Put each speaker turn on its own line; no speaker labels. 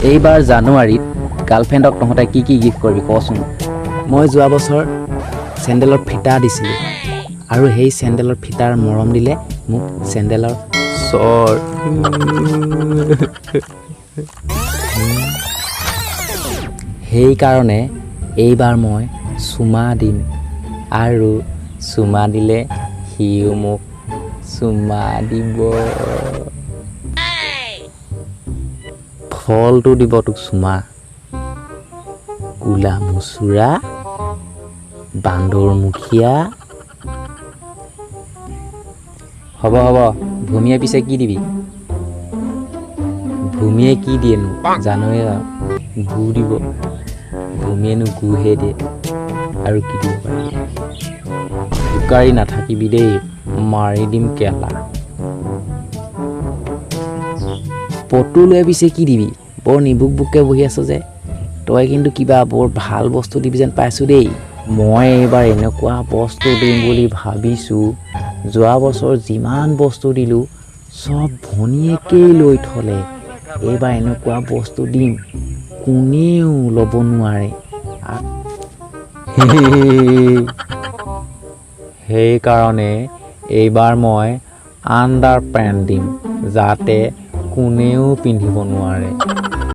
এইবাৰ জানুৱাৰীত গাৰ্লফ্ৰেণ্ডক তহঁতে কি গিফ্ট কৰিবি কচোন?
মই যোৱা বছৰ চেণ্ডেলৰ ফিটা দিছিলোঁ আৰু সেই চেণ্ডেলৰ ফিটাৰ মৰম দিলে মোক চেণ্ডেলৰ চৰ। সেইকাৰণে এইবাৰ মই চুমা দিম আৰু চুমা দিলে সিও মোক চুমা দিব। ফলটো দিব তোক চুমা। কোলা মুচুৰা, বান্দৰ মুখীয়া।
হ'ব ভূমিয়ে পিছে কি দিবি?
ভূমিয়ে কি দিয়েনো জানয়ে আৰু, গু দিব। ভূমিয়েনো গুহে দিয়ে আৰু কি দিব পাৰিব। জোকাৰি নাথাকিবি দেই, মাৰি দিম কেলা। পতুলৈ পিছে কি দিবি? বৰ নিবুককে বহি আছ যে, তই কিন্তু কিবা বৰ ভাল বস্তু দিবি যেন পাইছোঁ দেই। মই এইবাৰ এনেকুৱা বস্তু দিম বুলি ভাবিছোঁ, যোৱা বছৰ যিমান বস্তু দিলোঁ চব ভনীয়েকেই লৈ থলে। এইবাৰ এনেকুৱা বস্তু দিম কোনেও ল'ব নোৱাৰে। সেইকাৰণে এইবাৰ মই আণ্ডাৰ পেণ্ট দিম যাতে কোনেও পিন্ধিব নোৱাৰে।